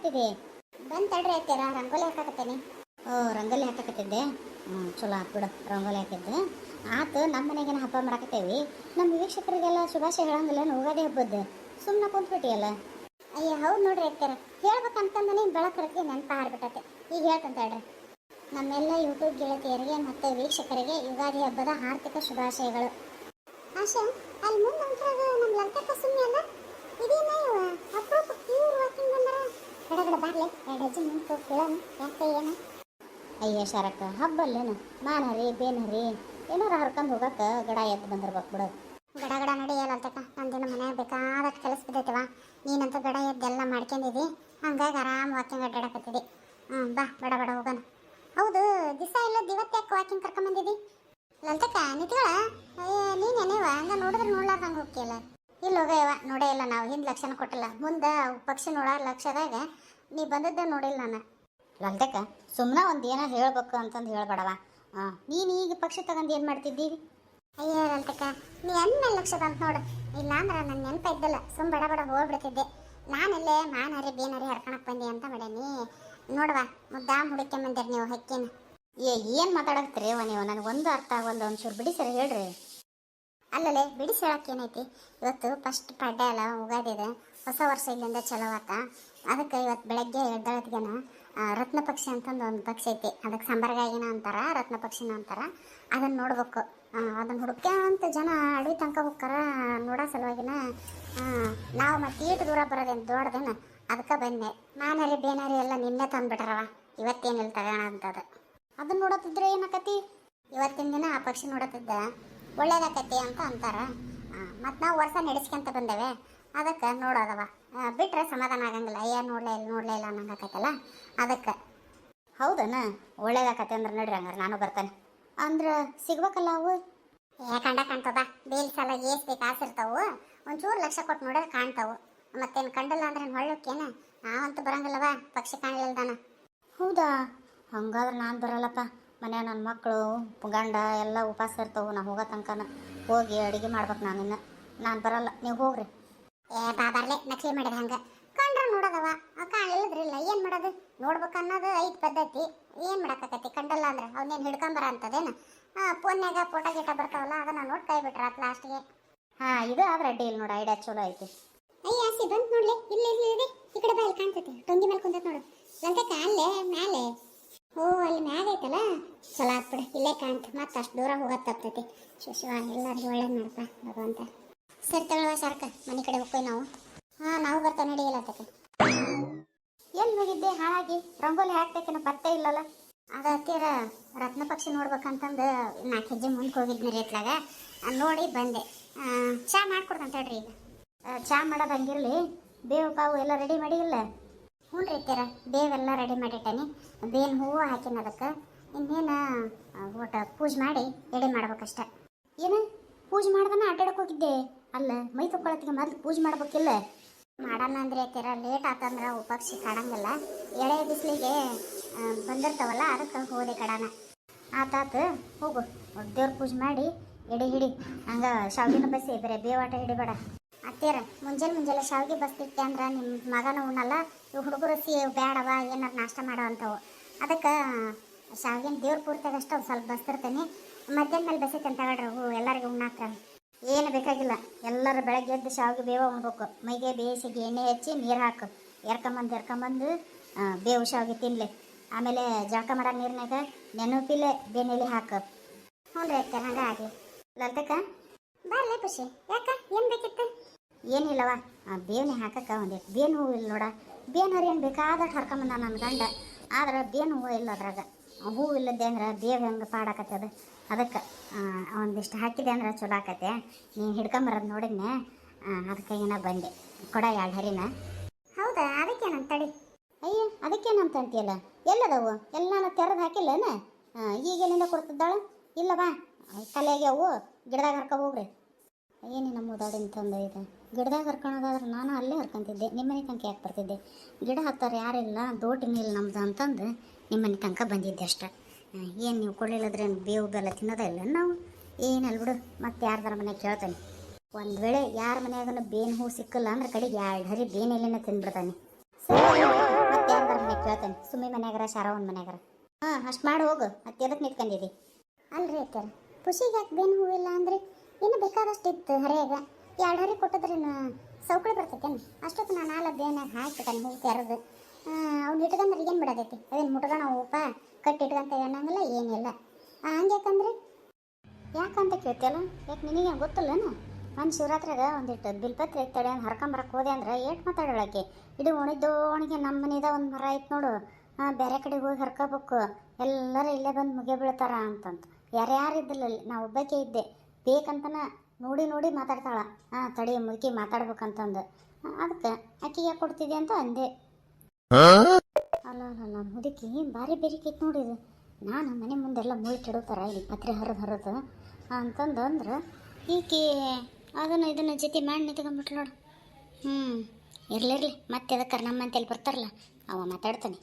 ಮಾಡಕತ್ತಿದ್ದೆ? ಬಂದು ತಡ್ರಿ ಐತೆರ ರಂಗೋಲಿ ಹಾಕಾಕತ್ತೇನೆ. ಓ, ರಂಗೋಲಿ ಹಾಕಕತ್ತಿದ್ದೆ. ಚಲೋ ಆತ್ ಬಿಡು, ರಂಗೋಲಿ ಹಾಕಿದ್ದೆ ಆತು. ನಮ್ಮ ಮನೆಗೇನು ಹಬ್ಬ ಮಾಡಕತ್ತೇವಿ. ನಮ್ಮ ವೀಕ್ಷಕರಿಗೆಲ್ಲ ಶುಭಾಶಯ ಹೇಳಂಗಿಲ್ಲ, ಯುಗಾದಿ ಹಬ್ಬದ್ದು ಸುಮ್ಮನೆ ಕುಂತ್ಬಿಟ್ಟಿಯಲ್ಲ. ಅಯ್ಯ ಹೌದು ನೋಡ್ರಿ ಐತೆರ, ಹೇಳ್ಬೇಕಂತಂದ್ರೆ ಬೆಳಕರಕ್ಕೆ ನೆನಪು ಹಾರ್ಬಿಟ್ಟತೆ. ಈಗ ಹೇಳ್ತಂತ ಹೇಳ್ರಿ. ನಮ್ಮೆಲ್ಲ ಯೂಟ್ಯೂಬ್ ಗೆಳತಿಯರಿಗೆ ಮತ್ತು ವೀಕ್ಷಕರಿಗೆ ಯುಗಾದಿ ಹಬ್ಬದ ಆರ್ಥಿಕ ಶುಭಾಶಯಗಳು. ಆಶಾ, ಅಲ್ಲಿ ಮುಂದೆ ಹೊಂಟ್ರಾಗ ನಮ್ಮ ಲಂಕಕ್ಕ ಸುಮ್ಮನೆ ಅಲ್ಲ ಇದೇನ ಅಪ್ರೂಪ ಇವ್ರು ವಾಕಿಂಗ್ ಬಂದಾರ. ಗಡಗಡ ಬಾರ್ಲೆ 2 ಹೆಜ್ಜೆ ನಿಂತು ಕೇಳೋಣ ಯಾಕೆ ಏನು. ಅಯ್ಯ ಶಾರಕ್ಕ, ಹಬ್ಬ ಅಲ್ಲೇನು? ಮಾನರಿ ಬೇನರಿ ಏನಾರ ಹರ್ಕೊಂಡು ಹೋಗಕ್ಕೆ ಗಡ ಎದ್ದು ಬಂದಿರ್ಬೇಕು ಬಿಡು. ಗಡ ನಡೆಯಲ್ಲ ಅಂತಕ್ಕ, ನಂದೇನು ಮನ್ಯಾಗ ಬೇಕಾದಷ್ಟು ಕೆಲಸ ಬಿದ್ದೈತವ. ನೀನಂತ ಗಡ ಎದ್ದೆಲ್ಲ ಮಾಡ್ಕೊಂಡಿದ್ದಿ, ಹಂಗಾಗಿ ಆರಾಮ್ ವಾಕಿಂಗ್ ಅಡ್ಡಾಡಕತ್ತಿದ್ದಿ. ಬಾ ಬಡ ಹೋಗೋಣ. ಹೌದು, ದಿವಸ ಎಲ್ಲ ದಿವತ್ತು ಯಾಕೆ ವಾಕಿಂಗ್ ಕರ್ಕೊಂಬಂದಿದ್ದಿ? ಲಲ್ತಕ್ಕ ನಿತ್ಗಳ, ನೀನೇನೇವ ಹಂಗ ನೋಡಿದ್ರೆ ನೋಡ್ಲಾರ್ದಂಗೆ ಹೋಗ್ತಿಯಲ್ಲ. ಇಲ್ಲಿ ಹೋಗಯ್ಯವ, ನೋಡೇ ಇಲ್ಲ ನಾವು. ಹಿಂದೆ ಲಕ್ಷಣ ಕೊಟ್ಟಿಲ್ಲ, ಮುಂದೆ ಪಕ್ಷಿ ನೋಡ ಲಕ್ಷದಾಗ ನೀ ಬಂದದ್ದೇ ನೋಡಿಲ್ಲ ನಾನು. ಲಲ್ತಕ್ಕ, ಸುಮ್ಮನೆ ಒಂದು ಏನೋ ಹೇಳ್ಬೇಕು ಅಂತಂದು ಹೇಳ್ಬೇಡವ. ನೀನು ಈಗ ಪಕ್ಷಿ ತಗೊಂಡು ಏನು ಮಾಡ್ತಿದ್ದೀವಿ? ಅಯ್ಯೋ ಲಲ್ತಕ್ಕ, ನೀ ಎನ್ನ ಲಕ್ಷದ ಅಂತ ನೋಡು. ಇಲ್ಲ ಅಂದ್ರೆ ನನ್ನ ನೆನಪ ಇದ್ದಲ್ಲ, ಬಡ ಹೋಗ್ಬಿಡ್ತಿದ್ದೆ. ನಾನೆಲ್ಲೇ ಮಾನರಿ ಬೇನರಿ ಹರ್ಕೊಳಕ್ಕೆ ಬಂದಿ ಅಂತ ಮಾಡೇನಿ. ನೋಡುವ, ಮುದ್ದಾಮ್ ಹುಡುಕ್ಯಂಬಂದಿರಿ ನೀವು ಹಕ್ಕಿನ. ಏನು ಮಾತಾಡಕ್ತೀರಿ ನೀವು? ನನಗೊಂದು ಅರ್ಥ ಆಗಲ್ಲ, ಒಂಚೂರು ಬಿಡಿ ಸರಿ ಹೇಳ್ರಿ. ಅಲ್ಲಲ್ಲೇ ಬಿಡಿಸಿ ಹೇಳಕ್ಕೆ ಏನೈತಿ, ಇವತ್ತು ಫಸ್ಟ್ ಪಡ್ಡೆ ಅಲ್ಲ, ಉಗಾದಿದೆ, ಹೊಸ ವರ್ಷ ಇಲ್ಲಿಂದ ಚಲೋ ಆತ. ಅದಕ್ಕೆ ಇವತ್ತು ಬೆಳಗ್ಗೆ ಎದ್ದಾಳತ್ಗೆನ ರತ್ನ ಪಕ್ಷಿ ಅಂತಂದು ಒಂದು ಪಕ್ಷಿ ಐತಿ. ಅದಕ್ಕೆ ಸಂಬರ್ಗಾಯಿನ ಅಂತಾರ, ರತ್ನ ಪಕ್ಷಿನ ಅಂತಾರ. ಅದನ್ನು ನೋಡ್ಬೇಕು. ಅದನ್ನು ಹುಡುಕ್ಯ ಅಂತ ಜನ ಅಡವಿ ತನಕ ಹೋಗ್ತಾರ ನೋಡೋ ಸಲುವಾಗಿನ. ನಾವು ಮತ್ತೆ ಈಟು ದೂರ ಬರೋದೇನು ದೊಡ್ಡದೇನು, ಅದಕ್ಕೆ ಬಂದೆ. ಮಾನರಿ ಬೇನಾರಿ ಎಲ್ಲ ನಿನ್ನೆ ತಂದುಬಿಟ್ರವ, ಇವತ್ತೇನಿಲ್ಲ ತಗೋಣ ಅಂತದ. ಅದನ್ನು ನೋಡತ್ತಿದ್ರೆ ಏನಾಕತಿ? ಇವತ್ತಿನ ದಿನ ಆ ಪಕ್ಷಿ ನೋಡತ್ತಿದ್ದ ಒಳ್ಳೇದಾಕತಿ ಅಂತ ಅಂತಾರ. ಮತ್ತು ನಾವು ವರ್ಷ ನಡೆಸ್ಕೊಂತ ಬಂದೇವೆ, ಅದಕ್ಕೆ ನೋಡೋದವ. ಬಿಟ್ರೆ ಸಮಾಧಾನ ಆಗಂಗಿಲ್ಲ. ಅಯ್ಯ ನೋಡಲೇ ಇಲ್ಲ ಅನ್ನಂಗಾಕೈತಲ್ಲ, ಅದಕ್ಕೆ. ಹೌದನ? ಒಳ್ಳೇದಾಕತಿ ಅಂದ್ರೆ ನಡ್ರಿ, ಹಂಗಾರೆ ನಾನು ಬರ್ತೇನೆ. ಅಂದ್ರೆ ಸಿಗ್ಬೇಕಲ್ಲ ಅವು? ಕಂಡ ಕಾಣ್ತದ, ಬೇಲ್ ಸಲ ಏಸ್ ಬೇಕು ಆಸಿರ್ತಾವು. ಒಂಚೂರು ಲಕ್ಷ ಕೊಟ್ಟು ನೋಡಿದ್ರೆ ಕಾಣ್ತಾವು. ಮತ್ತೇನು ಕಂಡಲ್ಲ ಅಂದ್ರೆ ಹೊಳ್ಳಕ್ಕೇನ? ನಾವಂತೂ ಬರಂಗಿಲ್ಲವ, ಪಕ್ಷಿ ಕಾಣಲಿಲ್ದಾನ. ಹೌದಾ? ಹಂಗಾದ್ರೆ ನಾನು ಬರಲ್ಲಪ್ಪ. ಮನೆ ನನ್ನ ಮಕ್ಕಳು ಗಂಡ ಎಲ್ಲ ಉಪವಾಸ ಇರ್ತವೆ. ನಾವು ಹೋಗೋ ತನಕನ ಹೋಗಿ ಅಡುಗೆ ಮಾಡ್ಬೇಕು. ನಾನು ಬರಲ್ಲ, ನೀವು ಹೋಗ್ರಿ. ಬಾಬಾರ್ಲೆ ನಕಲಿ ಮಾಡಿದ ಹಂಗೆ ಕಂಡ್ರೆ ನೋಡೋದವ, ಕಾಣಲಿಲ್ಲದ್ರಿಲ್ಲ ಏನು ಮಾಡೋದು? ನೋಡ್ಬೇಕು ಅನ್ನೋದು ಐದು ಪದ್ಧತಿ. ಏನು ಮಾಡಕತ್ತೈತಿ? ಕಂಡಲ್ಲ ಅಂದ್ರೆ ಅವನೇನು ಹಿಡ್ಕೊಂಬರ ಅಂತದೇನು? ಫೋನ್ಯಾಗ ಫೋಟೋ ಗೀಟ ಬರ್ತಾವಲ್ಲ, ಅದನ್ನು ನೋಡಿ ಕೈ ಬಿಟ್ರಾತ್ ಲಾಸ್ಟ್ಗೆ. ಇದು ಆದ್ರೆ ಅಡ್ಡಿ ಇಲ್ಲ ನೋಡು, ಐಡಿಯಾ ಚಲೋ ಐತಿ. ಅಯ್ಯ ಆಸಿ ಬಂತು ನೋಡ್ಲಿ, ಇಲ್ಲಿ ಈ ಕಡೆ ಬಾಯಲ್ಲಿ ಕಾಣ್ತೈತಿ, ಟೊಂಗಿ ಮೇಲೆ ಕುಂತೈತಿ ನೋಡು. ಲಂಕಕ್ಕ ಅಲ್ಲೇ ಮ್ಯಾಲೆ. ಓ, ಅಲ್ಲಿ ಮ್ಯಾಗ ಐತಲ್ಲ, ಚಲೋ ಆತ್ಬಿಡ, ಇಲ್ಲೇ ಕಾಣ್ತ. ಮತ್ತೆ ಅಷ್ಟು ದೂರ ಹೋಗೋದು ತಪ್ತೈತಿ. ಶಿವ ಎಲ್ಲರಿಗೂ ಒಳ್ಳೇದು ಮಾಡಪ್ಪ ಭಗವಂತ. ಸರಿ ತಗೊಳ್ಳುವ ಸಾರ್ಕ, ಮನೆ ಕಡೆ ಹೋಗ್ತೀವಿ ನಾವು. ನಾವು ಬರ್ತಾವೆ ನಡೆಯಲ್ಲ ತಕ್ಕ. ಎಲ್ಲಿ ಹೋಗಿದ್ದೆ ಹಾಳಾಗಿ? ರಂಗೋಲಿ ಹಾಕ್ಬೇಕೇನೋ ಪತ್ತೆ ಇಲ್ಲಲ್ಲ. ಅದು ಹತ್ತಿರ ರತ್ನ ಪಕ್ಷಿ ನೋಡ್ಬೇಕಂತಂದು 4 ಹೆಜ್ಜೆ ಮುಂದೆ ಹೋಗಿದ್ನಿ ರೇತ್ಲಾಗ, ನೋಡಿ ಬಂದೆ. ಚಾ ಮಾಡ್ಕೊಡ್ತಂತ ಹೇಳ್ರಿ. ಈಗ ಚಾ ಮಾಡೋದು ಹಂಗಿರಲಿ, ಬೇವು ಪಾವು ಎಲ್ಲ ರೆಡಿ ಮಾಡಿಲ್ಲ? ಹ್ಞೂ ರೀ ತೀರ, ಬೇವೆಲ್ಲ ರೆಡಿ ಮಾಡಿಟ್ಟೇನಿ. ಬೇವಿನ ಹೂವು ಹಾಕಿನ ಅದಕ್ಕೆ. ಇನ್ನೇನು ಒಟ್ಟು ಪೂಜೆ ಮಾಡಿ ರೆಡಿ ಮಾಡ್ಬೇಕಷ್ಟೆ. ಏನು ಪೂಜೆ ಮಾಡ್ದನ ಅಡ್ಡಾಡಕ್ಕೆ ಹೋಗಿದ್ದೆ? ಅಲ್ಲ, ಮೈ ತೊಗೊಳತ್ತಿಗೆ ಮೊದಲು ಪೂಜೆ ಮಾಡ್ಬೇಕಿಲ್ಲ? ಮಾಡೋಣ ಅಂದ್ರೆ ತೀರ ಲೇಟ್ ಆತಂದ್ರೆ ಉಪಕ್ಷಿ ಕಾಡಂಗಿಲ್ಲ. ಎಳೆ ಬಿಸಿಲಿಗೆ ಬಂದಿರ್ತಾವಲ್ಲ, ಅದಕ್ಕೆ ಹೋದೆ ಕಡಾನ. ಆತಾತು, ಹೋಗು ದೇವ್ರ ಪೂಜೆ ಮಾಡಿ ಎಡೆ ಹಿಡಿ. ಹಂಗೆ ಶಾವಿಗೆನ ಬಸಿ, ಬರೀ ಬೇವಾಟ ಹಿಡಿಬೇಡ. ಅತ್ತೇರ ಮುಂಜಾನೆ ಶಾವಿಗೆ ಬಸ್ತಿಟ್ಟೆ ಅಂದ್ರೆ ನಿಮ್ಮ ಮಗನ ಉಣ್ಣಲ್ಲ. ಇವು ಹುಡುಗರು ಬೇಡವ ಏನಾರು ನಾಷ್ಟ ಮಾಡೋ ಅಂಥವು. ಅದಕ್ಕೆ ಶಾವಿಗೆನ ದೇವ್ರ ಪೂರ್ತಿಯಾಗಷ್ಟು ಸ್ವಲ್ಪ ಬಸ್ತಿರ್ತೇನೆ. ಮಧ್ಯಾಹ್ನ ಮೇಲೆ ಬಸೈತೆ ಅಂತ ತಗೊಳ್ರಿ, ಎಲ್ಲರಿಗೂ ಉಣ್ಣಾಕ ಏನು ಬೇಕಾಗಿಲ್ಲ. ಎಲ್ಲರೂ ಬೆಳಗ್ಗೆ ಎದ್ದು ಶಾವಿಗೆ ಬೇವ ಉಣ್ಬೇಕು. ಮೈಗೆ ಬೇಸಿಗೆ ಎಣ್ಣೆ ಹಚ್ಚಿ ನೀರು ಹಾಕು, ಎರ್ಕೊಂಬಂದು ಬೇವು ಶಾವಿಗೆ ತಿನ್ಲಿ. ಆಮೇಲೆ ಜಳಕ ಮಾಡೋ ನೀರಿನಾಗ ನೆನಪಿಲೆ ಬೇನೆಲೆ ಹಾಕು. ಹ್ಞೂ ರೀ ಅತ್ತೆ, ಹಂಗೆ ಆಗಲಿ. ಲಲ್ತಕ್ಕ ಬಾರ್ಲೆ ಖುಷಿ, ಯಾಕ ಏನು ಬೇಕಿತ್ತು? ಏನಿಲ್ಲವ, ಬೇವನೆ ಹಾಕಕ್ಕೆ ಒಂದಿಟ್ಟು ಬೇನು ಹೂವು ಇಲ್ಲ ನೋಡ. ಬೇನು ಹರಿ ಏನು ಬೇಕಾದಷ್ಟು ಹರ್ಕೊಂಬಂದ ನನ್ನ ಗಂಡ. ಆದ್ರೆ ಬೇನು ಹೂವು ಇಲ್ಲ ಅದ್ರಾಗ. ಹೂವು ಇಲ್ಲದೆ ಅಂದ್ರೆ ಬೇವು ಹೆಂಗೆ ಪಾಡಾಕತ್ತದ. ಅದಕ್ಕೆ ಒಂದಿಷ್ಟು ಹಾಕಿದೆ ಅಂದ್ರೆ ಚಲೋ ಆಕತ್ತೆ. ನೀನು ಹಿಡ್ಕೊಂಬರೋದು ನೋಡಿದ್ನೆ, ಅದಕ್ಕೆ ಏನೋ ಬಂದೆ. ಕೊಡ 2 ಹರಿನ. ಹೌದಾ? ಅದಕ್ಕೇನಂತ ತಡಿ. ಅಯ್ಯ, ಅದಕ್ಕೇನಂತ ಅಂತೀಯಲ್ಲ? ಎಲ್ಲದವು ಎಲ್ಲ ತೆರೆದು ಹಾಕಿಲ್ಲೇನ? ಈಗೇನಿಂದ ಕೊಡ್ತಿದ್ದಾಳ? ಇಲ್ಲವಾ, ತಲೆಗೆ ಅವು ಗಿಡದಾಗ ಹರ್ಕೊ ಹೋಗ್ರಿ. ಏನೇನು ಮುದಾಡಿನ ತಂದು ಇದೆ. ಗಿಡದಾಗ ಹರ್ಕೊಳೋದಾದ್ರೆ ನಾನು ಅಲ್ಲೇ ಹರ್ಕೊಂತಿದ್ದೆ, ನಿಮ್ಮನೆ ತನಕ ಯಾಕೆ ಬರ್ತಿದ್ದೆ? ಗಿಡ ಹತ್ತಾರೆ ಯಾರಿಲ್ಲ, ದೋಟಿನಿಲ್ಲ ನಮ್ದು ಅಂತಂದು ನಿಮ್ಮನೆ ತನಕ ಬಂದಿದ್ದೆ ಅಷ್ಟೆ. ಏನು ನೀವು ಕೊಡಲಿಲ್ಲದ್ರೆ ಬೇವು ಬೆಲ್ಲ ತಿನ್ನೋದೇ ಇಲ್ಲ ನಾವು? ಏನಲ್ಲ ಬಿಡು, ಮತ್ತೆ ಯಾರ್ದಾರ ಮನೆಗೆ ಕೇಳ್ತಾನೆ. ಒಂದು ವೇಳೆ ಯಾರ ಮನೆಯಾಗನು ಬೇನು ಹೂ ಸಿಕ್ಕಿಲ್ಲ ಅಂದ್ರೆ ಕಡೆಗೆ 2 ಹರಿ ಬೇನೆಲೆನ ತಿಂದ್ಬಿಡ್ತಾನೆ. ಸರಿ, ಮತ್ತೆ ಮಾಡ್ತೇನೆ ಸುಮ್ಮಿ ಮನ್ಯಾಗರ ಶಾರವನ್ ಮನ್ಯಾಗರ. ಹಾಂ ಅಷ್ಟು ಮಾಡಿ ಹೋಗು. ಮತ್ತೆ ಎದಕ್ಕೆ ನಿಂತ್ಕೊಂಡಿದ್ದಿ? ಅಲ್ರಿ ಅತ್ತಾರ ಖುಷಿಗೆ ಯಾಕೆ ಬೇನು ಹೂವಿಲ್ಲ ಅಂದ್ರೆ ಇನ್ನು ಬೇಕಾದಷ್ಟು ಇತ್ತು ಹರಿಯಾಗ 2 ಹರಿ ಕೊಟ್ಟಿದ್ರೇನು ಸೌಕಳಿ ಬರ್ತೈತೇನು? ಅಷ್ಟೊತ್ತು ನಾನು ಆಲ ಬೇನಾಗ ಹಾಕ್ಬಿಟ್ಟೆ ಹೂವು ತೆರೆದು ಅವ್ನು ಇಟ್ಕೊಂಡ್ರೆ ಏನು ಬಿಡೋದೈತಿ? ಅದೇನು ಮುಟ್ಗೋಣ ಹೂಪ ಕಟ್ಟಿ ಇಟ್ಕೊಂತ ಅನ್ನಂಗಿಲ್ಲ ಏನಿಲ್ಲ. ಹಂಗ್ಯಾಕಂದ್ರೆ ಯಾಕಂತ ಕೇಳ್ತಿಯಲ್ಲ? ಯಾಕೆ ನಿನಗೇನು ಗೊತ್ತಿಲ್ಲನ? ನಾನು ಶಿವರಾತ್ರಿಯಾಗ ಒಂದಿಟ್ಟು ಬಿಲ್ಪತ್ರೆ ತಡೆ ಹರ್ಕೊಂಬರಕ್ಕೆ ಹೋದೆ ಅಂದ್ರೆ ಏಟ್ ಮಾತಾಡೋಳಕ್ಕೆ. ಇಡೀ ಒಣಗಿದೋಣಿಗೆ ನಮ್ಮ ಮನೆದ ಒಂದು ಮರ ಐತೆ ನೋಡು, ಬೇರೆ ಕಡೆಗೆ ಹೋಗಿ ಹರ್ಕೋಬೇಕು, ಎಲ್ಲರೂ ಇಲ್ಲೇ ಬಂದು ಮುಗಿ ಬೀಳ್ತಾರ ಅಂತಂತ. ಯಾರ್ಯಾರು ಇದ್ದಿಲ್ಲ, ನಾ ಒಬ್ಬಾಕೆ ಇದ್ದೆ. ಬೇಕಂತನ ನೋಡಿ ನೋಡಿ ಮಾತಾಡ್ತಾಳ. ತಡಿ ಮುದುಕಿ ಮಾತಾಡ್ಬೇಕಂತಂದು. ಅದಕ್ಕೆ ಆಕಿಗೆ ಯಾಕೆ ಕೊಡ್ತಿದ್ದೆ ಅಂತ ಅಂದೆ. ಅಲ್ಲ ಮುದುಕಿ ಭಾರಿ ಬೇರಿಕೈತೆ ನೋಡಿದು. ನಾನು ಮನೆ ಮುಂದೆಲ್ಲ ಮುಳ್ಳಿಟ್ಟಿಡ್ತಾರ ಇಲ್ಲಿ ಪತ್ರೆ ಹರಿದು ಅಂತಂದು ಅಂದ್ರೆ ಈಕಿ ಇದನ್ನು ಜೊತೆ ಮಾಡಿ ನಿಂತ್ಕೊಂಡ್ಬಿಟ್ಲು ನೋಡು. ಇರ್ಲಿರ್ಲಿ ಮತ್ತೆ ಅದಕ್ಕೆ ನಮ್ಮಂತೇಳಿ ಬರ್ತಾರಲ್ಲ ಅವ ಮಾತಾಡ್ತಾನೆ.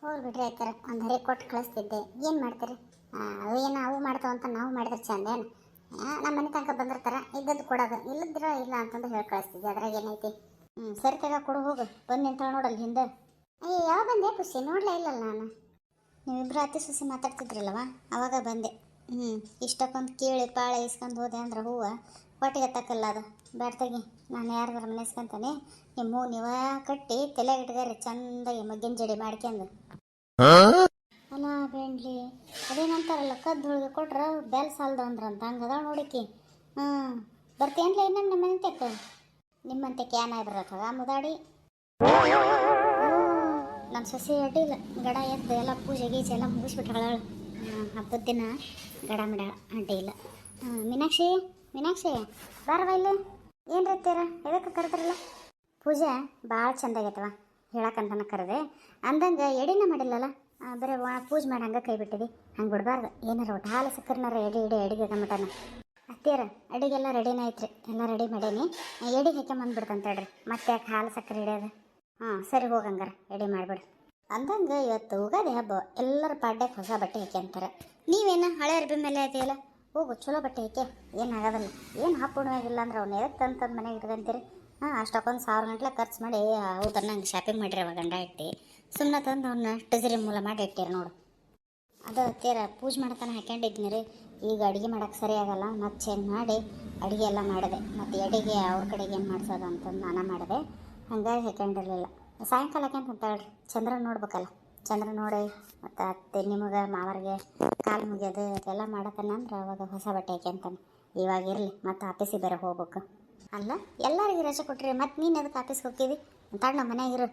ಹೋಗಿ ಬಿಡ್ರಿ ಆಯ್ತಾರ ಒಂದು ಹರಿ ಕೊಟ್ಟು ಕಳಿಸ್ತಿದ್ದೆ. ಏನು ಮಾಡ್ತೀರಿ? ಅವು ಏನು ಅವು ಮಾಡ್ತಾವಂತ ನಾವು ಮಾಡಿದ್ರೆ ಚಂದೇನು? ನಮ್ಮ ಮನೆ ತನಕ ಬಂದಿರ್ತಾರ, ಇದ್ದದ್ದು ಕೊಡೋದು, ಇಲ್ಲದ್ರ ಇಲ್ಲ ಅಂತಂದು ಹೇಳಿ ಕಳಿಸ್ತಿದ್ದೆ. ಅದ್ರಾಗ ಏನೈತಿ? ಸರಿ ತಗ ಕೊಡು ಹೋಗು. ಬಂದು ನಿಂತಾಳ ನೋಡಲ್ಲಿ ಹಿಂದೆ. ಅಯ್ಯ ಯಾವ ಬಂದೆ ಖುಷಿ? ನೋಡ್ಲೇ ಇಲ್ಲಲ್ಲ ನಾನು. ನೀವಿಬ್ಬರು ಅತಿ ಸೊಸೆ ಮಾತಾಡ್ತಿದ್ರಲ್ಲವ ಅವಾಗ ಬಂದೆ. ಇಷ್ಟಕ್ಕೊಂದು ಕೇಳಿ ಪಾಳೆ ಇಸ್ಕೊಂಡು ಹೋದೆ ಅಂದ್ರೆ ಹೂವು ಹೊಟ್ಟೆಗೆ ತಕ್ಕಲ್ಲ ಅದು. ಬ್ಯಾಡ್ತಾಗಿ ನಾನು ಯಾರಿಗಾರ ಮನೆಸ್ಕೊಂತಾನೆ ನಿಮ್ಮ ನೀವ ಕಟ್ಟಿ ತಲೆಗೆ ಇಟ್ಗಾರೆ ಚಂದಾಗಿ ಮಗ್ಗಿನ ಜಡಿ ಮಾಡ್ಕೊಂಡು. ಅಲ್ಲ ಬೇಂಡ್ಲಿ ಅದೇನಂತಾರಲ್ಲ ಕದ್ದು ಹುಳಿಗೆ ಕೊಟ್ರೆ ಬೆಲ್ ಸಾಲದು ಅಂದ್ರಂತ ಹಂಗದ ನೋಡಿಕಿ. ಬರ್ತೀಯನ್ಲ ಇನ್ನೊಮ್ಮೆ ನಮ್ಮ ಮನೆ ತೆಕ್ಕ ನಿಮ್ಮಂತೆ ಕ್ಯಾನ್ ಆಗಿರತ್ತದ ಮುದಾಡಿ. ನನ್ನ ಸೊಸೆ ಅಡ್ಡಿಲ್ಲ ಗಡ ಎದ್ದು ಎಲ್ಲ ಪೂಜೆ ಗೀಜೆ ಎಲ್ಲ ಮುಗಿಸ್ಬಿಟ್ಟಾಳ. ಹಬ್ಬದ ದಿನ ಗಡ ಮಿಡ ಅಡ್ಡಿ ಇಲ್ಲ. ಮೀನಾಕ್ಷಿ ಬಾರವ ಇಲ್ಲಿ. ಏನು ರೀತೀರ ಎದಕ್ಕೆ ಕರೆದ್ರಲ್ಲ? ಪೂಜೆ ಭಾಳ ಚಂದಾಗೈತವ ಹೇಳಕ್ಕಂತನ ಕರೆದೆ. ಅಂದಂಗೆ ಎಡಿನ ಮಾಡಿಲ್ಲಲ್ಲ, ಬರೀ ಪೂಜೆ ಮಾಡಿ ಹಂಗೆ ಕೈ ಬಿಟ್ಟಿದಿ. ಹಂಗೆ ಬಿಡಬಾರ್ದು. ಏನಾರ ಒಟ್ಟು ಹಾಲು ಸಕ್ಕರೆನಾರ ಎಡಿ ಅಡಿಗೆ ಗಮಟನ ಅತ್ತೀರ. ಅಡಿಗೆಲ್ಲ ರೆಡಿನೇ ಐತ್ರಿ, ಎಲ್ಲ ರೆಡಿ ಮಾಡೀನಿ. ಎಡಿ ಹಾಕ್ಯಂಬಂದ್ಬಿಡ್ತಂತ ಹೇಳ್ರಿ. ಮತ್ತೆ ಯಾಕೆ ಹಾಲು ಸಕ್ಕರೆ ಹಿಡಿಯೋದು? ಸರಿ ಹೋಗಂಗಾರ ಎಡಿ ಮಾಡಿಬಿಡು. ಅಂದಂಗೆ ಇವತ್ತು ಉಗಾದಿ ಹಬ್ಬ, ಎಲ್ಲರ ಪಾಡ್ಯಕ್ಕೆ ಹೊಸ ಬಟ್ಟೆ ಹಾಕ್ಯಂತಾರೆ. ನೀವೇನು ಹಳೆ ಅರ್ಬಿ ಮೇಲೆ ಐತಿಯಲ್ಲ, ಹೋಗು ಚಲೋ ಬಟ್ಟೆ ಹಾಕ್ಯ, ಏನಾಗೋದಲ್ಲ. ಏನು ಹಾಕ್ಕೊಡುವಾಗಿಲ್ಲ ಅಂದ್ರೆ ಅವ್ನು ಎದಕ್ಕೆ ತಂದು ಮನೆಗೆ ಇಟ್ಕೊಂತೀರಿ? ಅಷ್ಟಕ್ಕೊಂದು 1000 ಗಂಟ್ಲೆ ಖರ್ಚು ಮಾಡಿ ಹೌದನ್ನ ನಂಗೆ ಶಾಪಿಂಗ್ ಮಾಡಿರಿ ಅವಾಗ ಗಂಡ ಇಟ್ಟು ಸುಮ್ಮನೆ ತಂದು ಅವನ್ನ ಟಜರಿ ಮೂಲ ಮಾಡಿ ಇಟ್ಟಿರಿ ನೋಡು. ಅದು ತೀರ ಪೂಜೆ ಮಾಡ್ತಾನೆ ಹಾಕ್ಯಂಡಿದ್ನಿ ರೀ. ಈಗ ಅಡುಗೆ ಮಾಡೋಕ್ಕೆ ಸರಿ ಆಗಲ್ಲ, ಮತ್ತು ಚೇಂಜ್ ಮಾಡಿ ಅಡುಗೆ ಎಲ್ಲ ಮಾಡಿದೆ. ಮತ್ತು ಅಡುಗೆ ಅವ್ರ ಕಡೆಗೆ ಏನು ಮಾಡ್ಸೋದು ಅಂತಂದು ನಾನು ಮಾಡಿದೆ. ಹಂಗಾಗಿ ಹಾಕ್ಯಂಡಿರಲಿಲ್ಲ. ಸಾಯಂಕಾಲ ಹಾಕ್ಯಂತ ಹೇಳ್ರಿ, ಚಂದ್ರ ನೋಡ್ಬೇಕಲ್ಲ. ಚಂದ್ರ ನೋಡಿ ಮತ್ತು ಅತ್ತೆ ನಿಮಗೆ ಮಾವರಿಗೆ ಕಾಲು ಮುಗಿಯೋದು ಅದೆಲ್ಲ ಮಾಡತ್ತಾನೆ ಅಂದ್ರೆ ಅವಾಗ ಹೊಸ ಬಟ್ಟೆ ಹಾಕ್ಯಂತಾನೆ. ಇವಾಗ ಇರಲಿ, ಮತ್ತು ಆಫೀಸಿಗೆ ಬೇರೆ ಹೋಗ್ಬೇಕು. ಅಲ್ಲ ಎಲ್ಲರಿಗೂ ರಜೆ ಕೊಟ್ರಿ, ಮತ್ತು ನೀನು ಅದಕ್ಕೆ ಆಫೀಸ್ಗೆ ಹೋಗ್ತೀವಿ ಅಂತಾಳೆ. ನಮ್ಮ ಮನೆಯಾಗಿರು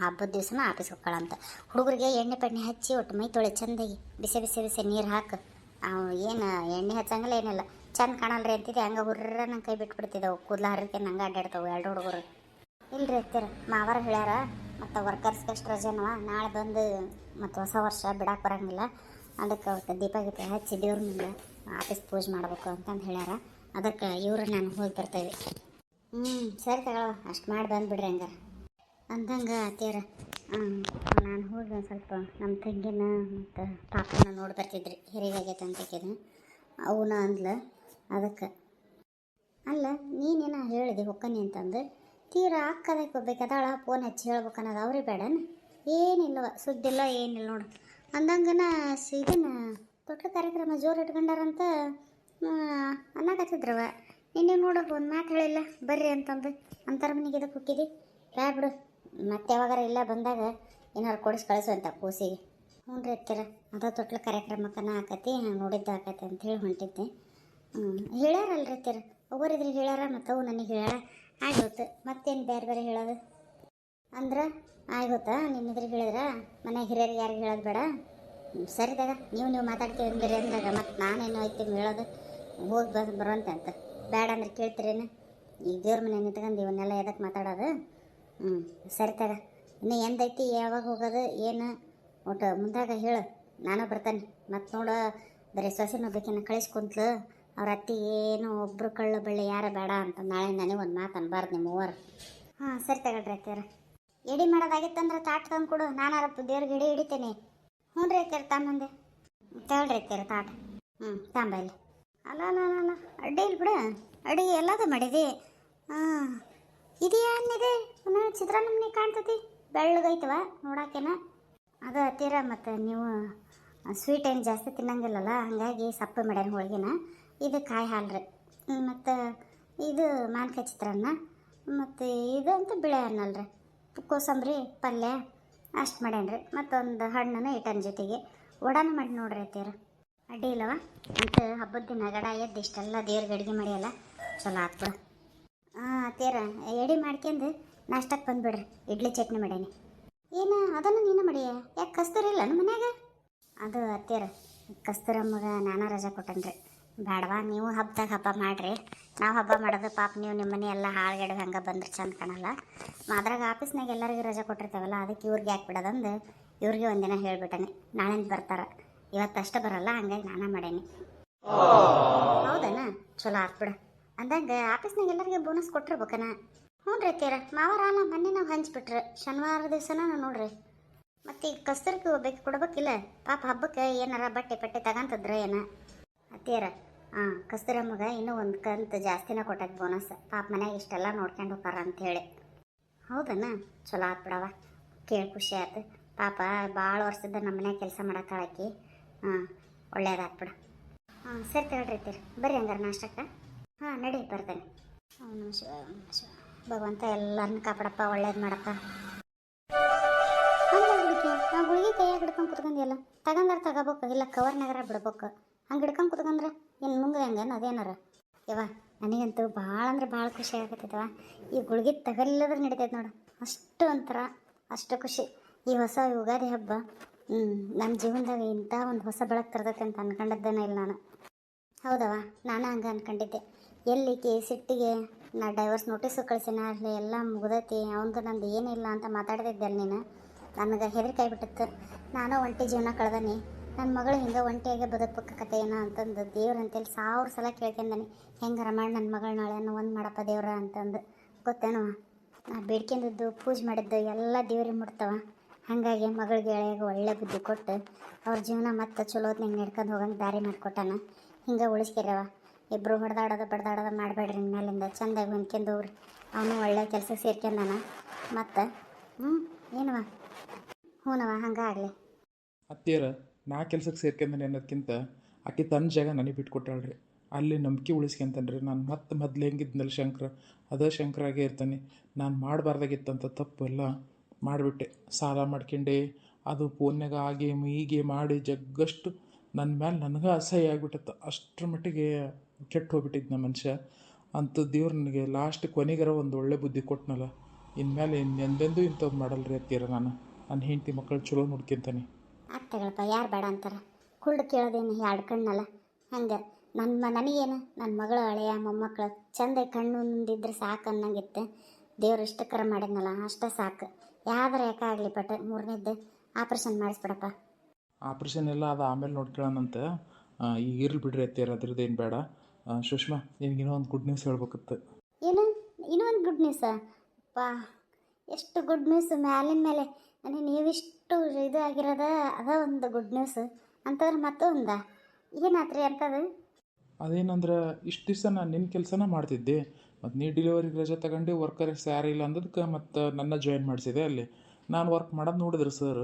ಹಬ್ಬದ ದಿವ್ಸನ ಆಫೀಸ್ಗೆ ಹೋಗ್ಕೊಳ್ಳಂತ. ಹುಡುಗರಿಗೆ ಎಣ್ಣೆ ಪಣ್ಣೆ ಹಚ್ಚಿ ಒಟ್ಟು ಮೈ ತೊಳೆ ಚಂದಾಗಿ ಬಿಸಿ ಬಿಸಿ ಬಿಸಿ ನೀರು ಹಾಕು. ಏನು ಎಣ್ಣೆ ಹಚ್ಚಂಗಿಲ್ಲ ಏನಿಲ್ಲ, ಚಂದ ಕಾಣಲ್ರಿ ಅಂತಿದ್ದೆ. ಹಂಗೆ ಹುರ್ರ ನಂಗೆ ಕೈ ಬಿಟ್ಬಿಡ್ತಿದ್ದವು, ಕೂದಲ ಹರಿಕೆ ನಂಗೆ ಅಡ್ಡಾಡ್ತಾವೆ 2 ಹುಡುಗರು. ಇಲ್ರಿ ಇರ್ತೀರ ಮಾವಾರ ಹೇಳ್ಯಾರ, ಮತ್ತು ವರ್ಕರ್ಸ್ಗೆ ಅಷ್ಟು ರಜೆನವ ನಾಳೆ ಬಂದು ಮತ್ತು ಹೊಸ ವರ್ಷ ಬಿಡಕ್ಕೆ ಬರೋಂಗಿಲ್ಲ. ಅದಕ್ಕೆ ಅವತ್ತು ದೀಪ ಹಚ್ಚಿ ದೇವ್ರ ಮುಂದೆ ಆಫೀಸ್ ಪೂಜೆ ಮಾಡ್ಬೇಕು ಅಂತಂದು ಹೇಳ್ಯಾರ. ಅದಕ್ಕೆ ಇವರು ನಾನು ಹೋಗಿ ಬರ್ತೇವೆ. ಸರಿ ತಗೊಳವ, ಅಷ್ಟು ಮಾಡಿ ಬಂದುಬಿಡ್ರಿ ಹಂಗಾರ. ಅಂದಂಗೆ ಅತ್ತೀರ ನಾನು ಹೋಗಿ ಒಂದು ಸ್ವಲ್ಪ ನಮ್ಮ ತಂಗಿನ ಮತ್ತು ಪಾಪನ ನೋಡಿ ಬರ್ತಿದ್ರಿ. ಹೆರಿಗೆ ಆಗೈತೆ ಅಂತಕಿದ ಅವನ ಅಂದ್ಲ. ಅದಕ್ಕೆ ಅಲ್ಲ ನೀನೇನ ಹೇಳಿದೆ ಹೊಕ್ಕನಿ ಅಂತಂದು ತೀರಾ ಅಕ್ಕದಕ್ಕೆ ಹೋಗ್ಬೇಕಾದಳ ಫೋನ್ ಹಚ್ಚಿ ಹೇಳ್ಬೇಕು ಅನ್ನೋದು ಅವ್ರಿಗೆ ಬೇಡನ? ಏನಿಲ್ಲವ, ಸುದ್ದಿಲ್ಲ ಏನಿಲ್ಲ ನೋಡು. ಅಂದಂಗನ ಇದನ್ನು ದೊಡ್ಡ ಕಾರ್ಯಕ್ರಮ ಜೋರು ಇಟ್ಕೊಂಡಾರಂತ ಅನ್ನಕತ್ತಿದ್ರವ. ನಿನ್ನೆ ನೋಡೋಕೆ ಒಂದು ಮಾತು ಹೇಳಿಲ್ಲ ಬರ್ರಿ ಅಂತಂದು. ಅಂತರ ಮನೆಗೆ ಇದಕ್ಕೆ ಹೋಗಿದ್ದಿ ಬ್ಯಾ ಬಿಡು. ಮತ್ತೆ ಯಾವಾಗಾರ ಇಲ್ಲ ಬಂದಾಗ ಏನಾರು ಕೊಡಿಸಿ ಕಳಿಸುವಂತ ಕೂಸಿಗೆ. ಹ್ಞೂ ರೀ ಇರ್ತೀರ ಅದ ತೊಟ್ಲ ಕಾರ್ಯಕ್ರಮಕ್ಕನ ಆಕತಿ ನೋಡಿದ್ದು ಆಕತಿ ಅಂಥೇಳಿ ಹೊಂಟಿದ್ದೆ. ಹೇಳ್ಯಾರಲ್ರಿ ಇರ್ತೀರ ಒಬ್ಬರಿದ್ರೆ ಹೇಳ್ಯಾರ ಮತ್ತು ಅವು ನನಗೆ ಹೇಳ್ಯಾರ ಆಗೋತು. ಮತ್ತೇನು ಬೇರೆ ಬೇರೆ ಹೇಳೋದು ಅಂದ್ರೆ ಆಗೋತ್ತಾ? ನಿನ್ನಿದ್ರಿಗೆ ಹೇಳಿದ್ರ ಮನೆಗೆ ಹಿರಿಯರಿಗೆ ಯಾರಿಗೆ ಹೇಳೋದು ಬೇಡ. ಸರಿದಾಗ ನೀವು ಮಾತಾಡ್ತೀವಿ ಅಂದಿರಿ ಅಂದಾಗ ಮತ್ತು ನಾನೇನು ಐತಿ ಹೇಳೋದು? ಹೋಗಿ ಬರುವಂತೆ ಅಂತ ಬೇಡ ಅಂದ್ರೆ ಕೇಳ್ತೀರೇನು? ಈಗ ದೇವ್ರ ಮನೆ ನಿಂತ್ಕೊಂಡು ಇವನ್ನೆಲ್ಲ ಎದಕ್ಕೆ ಮಾತಾಡೋದು? ಸರಿ ತಗ. ಇನ್ನು ಎಂದೈತಿ ಯಾವಾಗ ಹೋಗೋದು ಏನು ಒಟ್ಟು ಮುಂದಾಗ ಹೇಳು, ನಾನು ಬರ್ತಾನೆ. ಮತ್ತು ನೋಡ ಬರೀ ಸೊಸೆನ ಬೇಕೇನ ಕಳಿಸ್ಕೊಂತ್ಲು ಅವ್ರ ಅತ್ತಿ ಏನು ಒಬ್ಬರು ಕಳ್ಳು ಬಳ್ಳಿ ಯಾರ ಬೇಡ ಅಂತ ನಾಳೆ ನನಗೆ ಒಂದು ಮಾತು ಅನ್ಬಾರ್ದು ನಿಮ್ಮ ಮೂವರು. ಸರಿ ತಗೊಳ್ರಿ ಅತ್ತೀರ. ಎಡಿ ಮಾಡೋದಾಗಿತ್ತಂದ್ರೆ ತಾಟ್ ತಂದು ಕೊಡು, ನಾನಾರ ದೇವ್ರಿಗೆ ಎಡಿ ಹಿಡಿತೇನೆ. ಹ್ಞೂ ರೀ ಅತ್ತೀರ ತಮ್ಮಂದೆ ತಗೊಳ್ರಿ ಅತ್ತೀರ ತಾಟ. ತಾಂಬ ಇಲ್ಲಿ. ಅಲ್ಲ ಅಡ್ಡಿ ಇಲ್ಲ ಬಿಡು, ಅಡುಗೆ ಎಲ್ಲದು ಮಾಡಿದೆ. ಇದು ಏನಿದೆ ಚಿತ್ರಾನ್ನಮ್ಮನೆ ಕಾಣ್ತತಿ ಬೆಳ್ಳಗೈತವ ನೋಡಾಕೇನ. ಅದು ಹತ್ತಿರ ಮತ್ತು ನೀವು ಸ್ವೀಟ್ ಏನು ಜಾಸ್ತಿ ತಿನ್ನಂಗಿಲ್ಲಲ್ಲ ಹಾಗಾಗಿ ಸಪ್ಪೆ ಮಾಡ್ಯಾನ ಹೋಳಿಗೆನ. ಇದು ಕಾಯಿ ಹಾಲು ರೀ. ಮತ್ತು ಇದು ಮಾನ್ಕಾಯಿ ಚಿತ್ರಾನ್ನ, ಮತ್ತು ಇದಂತೂ ಬಿಳೆ ಅನ್ನಲ್ರಿ, ಕೋಸಂಬರಿ ಪಲ್ಯ ಅಷ್ಟು ಮಾಡ್ಯಾನ್ರಿ. ಮತ್ತೊಂದು ಹಣ್ಣನ್ನು ಇಟ್ಟನ ಜೊತೆಗೆ ವಡಾನ ಮಾಡಿ ನೋಡ್ರಿ ಅತ್ತೀರ. ಅಡ್ಡಿ ಇಲ್ಲವ ಅಂತ ಹಬ್ಬದ ದಿನ ಗಡ ಎದ್ದು ಇಷ್ಟೆಲ್ಲ ದೇವ್ರಿಗೆ ಅಡುಗೆ ಮಾಡಿಯಲ್ಲ, ಚಲೋ ಆತ್ಬಿಡು. ಹಾಂ ಅತ್ತೀರ ಎಡಿ ಮಾಡ್ಕೊಂಡು ನಾಷ್ಟಕ್ಕೆ ಬಂದುಬಿಡ್ರಿ. ಇಡ್ಲಿ ಚಟ್ನಿ ಮಾಡೀನಿ. ಏನು ಅದನ್ನು ನೀನು ಮಾಡಿಯ? ಯಾಕೆ ಕಸ್ತೂರಿ ಇಲ್ಲ ನಮ್ಮ ಮನ್ಯಾಗ? ಅದು ಅತ್ತೀರ ಕಸ್ತೂರಮ್ಮಗೆ ನಾನಾ ರಜೆ ಕೊಟ್ಟನ್ರಿ. ಬೇಡವಾ ನೀವು ಹಬ್ಬದಾಗ ಹಬ್ಬ ಮಾಡಿರಿ, ನಾವು ಹಬ್ಬ ಮಾಡೋದು ಪಾಪ ನೀವು ನಿಮ್ಮ ಮನೆ ಎಲ್ಲ ಹಾಳ್ಗೆಡು ಹಂಗೆ ಬಂದ್ರೆ ಚಂದ ಕಾಣಲ್ಲ. ಅದ್ರಾಗ ಆಫೀಸ್ನಾಗ ಎಲ್ಲರಿಗೂ ರಜೆ ಕೊಟ್ಟಿರ್ತೇವಲ್ಲ, ಅದಕ್ಕೆ ಇವ್ರಿಗೆ ಯಾಕೆ ಬಿಡೋದಂದು ಇವ್ರಿಗೆ ಒಂದಿನ ಹೇಳ್ಬಿಟ್ಟನೆ. ನಾಳೆಂದು ಬರ್ತಾರೆ, ಇವತ್ತಷ್ಟು ಬರಲ್ಲ, ಹಂಗಾಗಿ ನಾನೇ ಮಾಡೇನಿ. ಹೌದನ? ಚಲೋ ಆತ್ಬಿಡ. ಅಂದಂಗೆ ಆಫೀಸ್ನಾಗ ಎಲ್ಲರಿಗೆ ಬೋನಸ್ ಕೊಟ್ಟಿರ್ಬೇಕನ? ಹ್ಞೂ ರೀ ಅತ್ತೀರ, ಮಾವಾರ ಅಲ್ಲ ಮೊನ್ನೆ ನಾವು ಹಂಚ್ಬಿಟ್ರೆ ಶನಿವಾರ ದಿವಸನ ನೋಡ್ರಿ. ಮತ್ತು ಈಗ ಕಸ್ತೂರಿಗೆ ಹೋಗ್ಬೇಕು ಕೊಡ್ಬೇಕಿಲ್ಲ, ಪಾಪ ಹಬ್ಬಕ್ಕೆ ಏನಾರ ಬಟ್ಟೆ ಪಟ್ಟೆ ತಗೊಂತದ್ರ ಏನ ಅತ್ತೀರ? ಹಾಂ ಕಸ್ತೂರಮ್ಮಗೆ ಇನ್ನೂ ಒಂದು ಕಂತು ಜಾಸ್ತಿನ ಕೊಟ್ಟೈತೆ ಬೋನಸ್, ಪಾಪ ಮನ್ಯಾಗ ಇಷ್ಟೆಲ್ಲ ನೋಡ್ಕೊಂಡು ಹೋಗಾರ ಅಂಥೇಳಿ. ಹೌದನ? ಚಲೋ ಆತ್ ಬಿಡವ, ಕೇಳಿ ಖುಷಿ ಆಯ್ತು. ಪಾಪ ಭಾಳ ವರ್ಷದ ನಮ್ಮ ಮನ್ಯಾಗ ಕೆಲಸ ಮಾಡತ್ತಾಳಕಿ. ಹಾಂ ಒಳ್ಳೇದಾತ್ ಬಿಡ. ಹಾಂ ಸರಿ ತಗೊಳ್ರಿ ಅತ್ತೀರ, ಬರ್ರಿ ಹಂಗಾರೆ ನಾಷ್ಟಕ್ಕೆ. ಹಾಂ ನಡಿ ಬರ್ತೇನೆ. ಅವನು ಶಿವ ಭಗವಂತ ಎಲ್ಲರನ್ನ ಕಾಪಾಡಪ್ಪ, ಒಳ್ಳೇದು ಮಾಡಪ್ಪ. ಹಂಗೆ ಹುಡುಕಿ ನಾವು ಗುಳಿಗೆ ಕೈಯಾಗ ಹಿಡ್ಕೊಂಡು ಕುತ್ಕೊಂಡಿಯಲ್ಲ, ತಗೊಂಡ್ರೆ ತಗೋಬೇಕು, ಇಲ್ಲ ಕವರ್ನಾಗಾರ ಬಿಡ್ಬೇಕು. ಹಂಗೆ ಹಿಡ್ಕೊಂಡು ಕುತ್ಕೊಂಡ್ರೆ ಇನ್ನು ಮುಂದೆ ಹಂಗೇನು ಅದೇನಾರ ಯವ್ವ. ನನಗಂತೂ ಭಾಳ ಅಂದ್ರೆ ಭಾಳ ಖುಷಿ ಆಗತ್ತೈತವ. ಈ ಗುಳಿಗೆ ತಗಲ್ಲದ್ರೆ ನಡಿತೈತೆ ನೋಡು, ಅಷ್ಟು ಒಂಥರ ಅಷ್ಟು ಖುಷಿ. ಈ ಹೊಸ ಯುಗಾದಿ ಹಬ್ಬ ನನ್ನ ಜೀವನದಾಗ ಇಂಥ ಒಂದು ಹೊಸ ಬೆಳಕು ತರ್ತೈತೆ ಅಂತ ಅನ್ಕೊಂಡದ್ದೇನೆ ಇಲ್ಲ ನಾನು. ಹೌದವ, ನಾನು ಹಂಗೆ ಅನ್ಕೊಂಡಿದ್ದೆ. ಎಲ್ಲಿಗೆ ಸಿಟ್ಟಿಗೆ ನಾ ಡೈವರ್ಸ್ ನೋಟಿಸು ಕಳಿಸಿನ ಅಲ್ಲಿ ಎಲ್ಲ ಮುಗ್ದೈತಿ, ಅವನದು ನಂದು ಏನಿಲ್ಲ ಅಂತ ಮಾತಾಡ್ತಿದ್ದೆಲ್ಲ ನೀನು. ನನಗೆ ಹೆದರಿಕೆ ಆಗಿಬಿಟ್ಟಿತ್ತು. ನಾನು ಒಂಟಿ ಜೀವನ ಕಳೆದನಿ, ನನ್ನ ಮಗಳು ಹಿಂಗೆ ಒಂಟಿಯಾಗೆ ಬದುಕಬೇಕ ಕತೆ ಏನೋ ಅಂತಂದು ದೇವ್ರ ಅಂತೇಳಿ 1000 ಸಲ ಕೇಳ್ಕೊಂಡನಿ. ಹೆಂಗಾರ ಮಾಡಿ ನನ್ನ ಮಗಳು ನಾಳೆ ಒಂದು ಮಾಡಪ್ಪ ದೇವ್ರ ಅಂತಂದು. ಗೊತ್ತೇನೋ ನಾ ಬೇಡ್ಕೊಂಡಿದ್ದು ಪೂಜೆ ಮಾಡಿದ್ದು ಎಲ್ಲ ದೇವ್ರಿಗೆ ಮುಟ್ತವ. ಹಾಗಾಗಿ ಮಗಳಿಗೆ ಎಳೆಯಾಗ ಒಳ್ಳೆ ಬುದ್ಧಿ ಕೊಟ್ಟು ಅವ್ರ ಜೀವನ ಮತ್ತೆ ಚಲೋತ್ನಾಗ ನಡ್ಕೊಂಡು ಹೋಗಂಗೆ ದಾರಿ ಮಾಡಿಕೊಟ್ಟಾನ. ಹಿಂಗೆ ಉಳಿಸ್ಕಿರವ. ಇಬ್ಬರು ಹೊಡೆದಾಡೋದು ಬಡ್ದಾಡೋದು ಮಾಡಬೇಡ್ರಿ, ಮೇಲಿಂದ ಚೆಂದಾಗಿ ಹೊಂದ್ಕೊಂಡು ಹೋಗ್ರಿ. ಅವನು ಒಳ್ಳೆ ಕೆಲಸ ಸೇರ್ಕೊಂಡಾನ ಮತ್ತು ಏನವ? ಹ್ಞೂನವ, ಹಂಗೆ ಆಗಲಿ. ಅತ್ತಿಯರ ನಾ ಕೆಲ್ಸಕ್ಕೆ ಸೇರ್ಕೊಂಡೇನೆ ಅನ್ನೋದಕ್ಕಿಂತ ಆಕೆ ತನ್ನ ಜಾಗ ನನಗೆ ಬಿಟ್ಕೊಟ್ಟಾಳ್ರಿ. ಅಲ್ಲಿ ನಂಬಿಕೆ ಉಳಿಸ್ಕೊಂತಾನೆ. ನಾನು ಮತ್ತೆ ಮೊದಲು ಹೆಂಗಿದ್ನಲ್ಲ ಶಂಕರ, ಅದೇ ಶಂಕರಾಗೇ ಇರ್ತಾನೆ. ನಾನು ಮಾಡಬಾರ್ದಾಗಿತ್ತಂತ ತಪ್ಪೆಲ್ಲ ಮಾಡಿಬಿಟ್ಟೆ. ಸಾಲ ಮಾಡ್ಕೊಂಡೆ, ಅದು ಫೋನ್ಯಾಗ ಆ ಗೇಮ್ ಈ ಗೇಮ್ ಆಡಿ ಜಗ್ಗಷ್ಟು ನನ್ನ ಮೇಲೆ ನನಗೆ ಅಸಹ್ಯ ಆಗಿಬಿಟ್ಟತ್ತು. ಅಷ್ಟರ ಮಟ್ಟಿಗೆ ಕೆಟ್ಟು ಹೋಗ್ಬಿಟ್ಟಿದ್ದು ನಮ್ಮ ಮನುಷ್ಯ. ಅಂಥ ದೇವ್ರು ನನಗೆ ಲಾಸ್ಟ್ ಕೊನೆಗಾರ ಒಂದು ಒಳ್ಳೆ ಬುದ್ಧಿ ಕೊಟ್ಟನಲ್ಲ. ಇನ್ಮೇಲೆ ಎಂದೆಂದೂ ಇಂಥದ್ದು ಮಾಡಲ್ರಿ ಅತ್ತೀರ. ನನ್ನ ಹೆಂಡತಿ ಮಕ್ಕಳು ಚಲೋ ನೋಡ್ಕೊಂತಾನೆ. ಆಗ್ತಗಳಪ್ಪ, ಯಾರು ಬೇಡ ಅಂತಾರೆ? ಕುಳ್ಳು ಕೇಳೋದೇನು ಎರಡು ಕಣ್ಣಲ್ಲ ಹಂಗೆ. ನನಗೇನು ನನ್ನ ಮಗಳು ಹಳೆಯ ಮೊಮ್ಮಕ್ಕಳು ಚಂದ ಕಣ್ಣು ಮುಂದಿದ್ರೆ ಸಾಕು ಅನ್ನಂಗಿತ್ತು. ದೇವ್ರು ಇಷ್ಟಕ್ಕರ ಮಾಡಿದ್ನಲ್ಲ ಅಷ್ಟೇ ಸಾಕು. ಯಾವ್ದಾರ ಯಾಕಾಗಲಿ ಬಟ್ 3ನೇದ್ದು ಆಪ್ರೇಷನ್ ಮಾಡಿಸ್ಬಿಡಪ್ಪ. ಆಪ್ರೇಷನ್ ಎಲ್ಲ ಅದು ಆಮೇಲೆ ನೋಡ್ಕೊಳ್ಳೋಣಂತ. ಈಗ ಇರ್ಲಿ ಬಿಡ್ರಿ ಅತ್ತೀರ, ಅದ್ರದ್ದು ಏನು ಬೇಡ. ಸುಷ್ಮಾ, ನಿನಗಿನ್ನೂ ಒಂದು ಗುಡ್ ನ್ಯೂಸ್ ಹೇಳ್ಬೇಕಿತ್ತು. ಏನು? ಇನ್ನೂ ಒಂದು ಗುಡ್ ನ್ಯೂಸಾ? ಪಾ, ಎಷ್ಟು ಗುಡ್ ನ್ಯೂಸ್ ಮ್ಯಾಲಿನ ಮೇಲೆ. ನನಗೆ ನೀವಿಷ್ಟು ಇದು ಆಗಿರೋದ ಅದ ಒಂದು ಗುಡ್ ನ್ಯೂಸ್ ಅಂತಂದ್ರೆ ಮತ್ತೊಂದ ಏನಾತ್ರಿ ಅಂತದು? ಅದೇನಂದ್ರೆ ಇಷ್ಟು ದಿವಸ ನಾನು ನಿನ್ನ ಕೆಲಸನ ಮಾಡ್ತಿದ್ದೆ, ಮತ್ತು ನೀ ಡಿಲಿವರಿಗೆ ರಜೆ ತಗೊಂಡು ವರ್ಕರ್ಸ್ ಯಾರು ಇಲ್ಲ ಅಂದದಕ್ಕೆ ಮತ್ತು ನನ್ನ ಜಾಯಿನ್ ಮಾಡಿಸಿದೆ ಅಲ್ಲಿ. ನಾನು ವರ್ಕ್ ಮಾಡೋದು ನೋಡಿದ್ರು ಸರ್,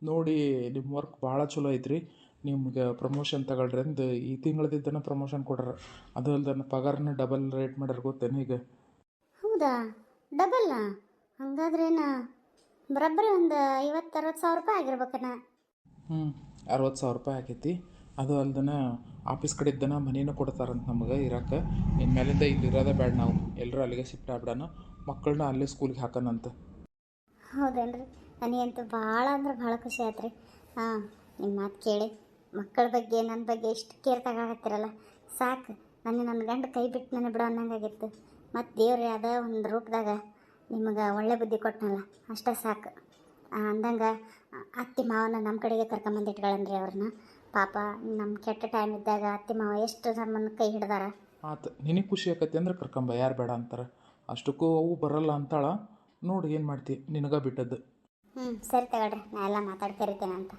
ನೋಡಿ ನಿಮ್ಮ ವರ್ಕ್ ಭಾಳ ಚಲೋ ಐತ್ರಿ, ನಿಮ್ಗೆ ಪ್ರಮೋಷನ್ ತಗೊಳ್ರಿ ಅಂದು ಈ ತಿಂಗಳದಿದ್ದನ ಪ್ರಮೋಷನ್ ಕೊಡ್ರ. ಅದು ಅಲ್ದೆ ನನ್ನ ಪಗಾರನ ಡಬಲ್ ರೇಟ್ ಮಾಡ್ಯಾರ ಗೊತ್ತೇನು ಈಗ? ಹೌದಾ? ಡಬಲ್ಲ? ಹಂಗಾದ್ರೇನ ಬರೋಬ್ಬರಿ ಒಂದು 50-60 ಸಾವಿರ ರೂಪಾಯಿ ಆಗಿರ್ಬೇಕನ? 60,000 ರೂಪಾಯಿ ಆಕೈತಿ. ಅದು ಅಲ್ದನ ಆಫೀಸ್ ಕಡೆ ಇದ್ದನ ಮನೇನೂ ಕೊಡ್ತಾರಂತ ನಮಗೆ ಇರೋಕೆ. ಇನ್ಮೇಲಿಂದ ಇಲ್ಲಿ ಇರೋದೇ ಬೇಡ, ನಾವು ಎಲ್ಲರೂ ಅಲ್ಲಿಗೆ ಶಿಫ್ಟ್ ಆಗ್ಬಿಡೋಣ, ಮಕ್ಕಳನ್ನ ಅಲ್ಲೇ ಸ್ಕೂಲಿಗೆ ಹಾಕೋಣಂತ. ಹೌದೇನ್ರಿ? ನನಗಂತೂ ಭಾಳ ಅಂದ್ರೆ ಭಾಳ ಖುಷಿ ಆಯ್ತು ರೀ. ಹಾಂ, ನಿಮ್ಮ ಮಾತು ಕೇಳಿ ಮಕ್ಕಳ ಬಗ್ಗೆ ನನ್ನ ಬಗ್ಗೆ ಇಷ್ಟು ಕೇರ್ ತಗೊಳತ್ತಿರಲ್ಲ ಸಾಕು. ನನ್ನ ಗಂಡ ಕೈ ಬಿಟ್ಟು ನನಗೆ ಬಿಡೋ ಅನ್ನಂಗಾಗಿತ್ತು. ಮತ್ತು ದೇವ್ರು ಯಾವುದೋ ಒಂದು ರೂಪದಾಗ ನಿಮಗೆ ಒಳ್ಳೆ ಬುದ್ಧಿ ಕೊಟ್ಟನಲ್ಲ ಅಷ್ಟೇ ಸಾಕು. ಅಂದಂಗೆ ಅತ್ತಿ ಮಾವನ ನಮ್ಮ ಕಡೆಗೆ ಕರ್ಕೊಂಬಂದು ಇಟ್ಕೊಳ್ಳನ್ರಿ ಅವ್ರನ್ನ. ಪಾಪ ನಮ್ಮ ಕೆಟ್ಟ ಟೈಮ್ ಇದ್ದಾಗ ಅತ್ತಿ ಮಾವ ಎಷ್ಟು ನಮ್ಮನ್ನು ಕೈ ಹಿಡ್ದಾರ. ಆತು, ನಿನಗೆ ಖುಷಿ ಆಕತಿ ಅಂದ್ರೆ ಕರ್ಕೊಂಬ, ಯಾರು ಬೇಡ ಅಂತಾರೆ. ಅಷ್ಟಕ್ಕೂ ಅವು ಬರಲ್ಲ ಅಂತಾಳ, ನೋಡಿ ಏನು ಮಾಡ್ತಿ, ನಿನಗೆ ಬಿಟ್ಟದ್ದು. ಸರಿ ತಗೊಳ್ರಿ, ನಾ ಎಲ್ಲ ಮಾತಾಡಿ ಕರಿತೇನೆ ಅಂತ.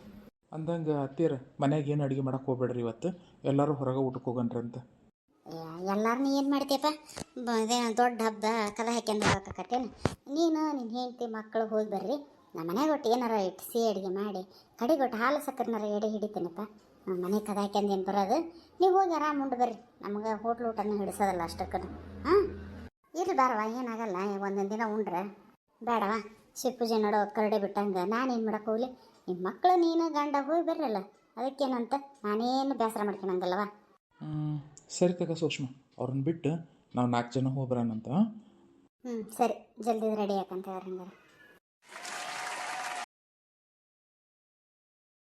ಅಂದಂಗೆ ಅತ್ತೀರ ಮನೆಗೆ ಏನು ಅಡುಗೆ ಮಾಡಕ್ಕೆ ಹೋಗ್ಬೇಡ್ರಿ ಇವತ್ತು, ಎಲ್ಲರೂ ಹೊರಗೆ ಊಟಕ್ಕೆ ಹೋಗನ್ರಿ ಅಂತ. ಎಲ್ಲಾರನ್ನೂ ಏನು ಮಾಡ್ತೀಯಪ್ಪ? ಇದೇನು ದೊಡ್ಡ ಹಬ್ಬ ಕದ ಹಾಕ್ಯಂದು ಹೋಗಕ್ಕತ್ತೇನು? ನೀನು ನಿನ್ನ ಹೆಂಡತಿ ಮಕ್ಕಳು ಹೋಗಿ ಬರ್ರಿ, ನಮ್ಮ ಮನೆಗೆ ಒಟ್ಟು ಏನಾರ ಇಟ್ಟು ಸಿಹಿ ಅಡುಗೆ ಮಾಡಿ ಕಡಿಗೊಟ್ಟು ಹಾಲು ಸಕ್ಕರೆನಾರ ಎಡೆ ಹಿಡಿತೇನಪ್ಪ. ಮನೆ ಕದ ಹಾಕ್ಯಂದು ಏನು ಬರೋದು, ನೀವು ಹೋಗಿ ಆರಾಮ್ ಉಂಡು ಬರ್ರಿ, ನಮಗೆ ಹೋಟ್ಲು ಊಟನೂ ಹಿಡಿಸೋದಲ್ಲ ಅಷ್ಟಕ್ಕೂ. ಹಾಂ ಇರ್ಲಿ ಬಾರವ, ಏನಾಗಲ್ಲ, ಒಂದೊಂದು ದಿನ ಉಂಡ್ರೆ ಬೇಡವಾ. ಶಿವ ಪೂಜೆ ನೋಡೋ ಕರಡೆ ಬಿಟ್ಟಂಗೆ ನಾನೇನು ಮಾಡಕ್ಕೆ ಹೋಗ್ಲಿ, ನಿಮ್ಮ ಮಕ್ಕಳು ನೀನು ಗಂಡ ಹೋಗಿ ಬರ್ರಲ್ಲ, ಅದಕ್ಕೇನಂತ ನಾನೇನು ಬೇಸರ ಮಾಡ್ಕೊಳಂಗಲ್ಲವ. ಸರಿ ತಗ ಸೂಕ್ಷ್ಮ, ಅವ್ರನ್ನ ಬಿಟ್ಟು ನಾವು 4 ಜನ ಹೋಗ್ಬರೋಣಂತ. ಸರಿ, ಜಲ್ದಿ ರೆಡಿ ಯಾಕಂತ ಹಂಗಾರೆ.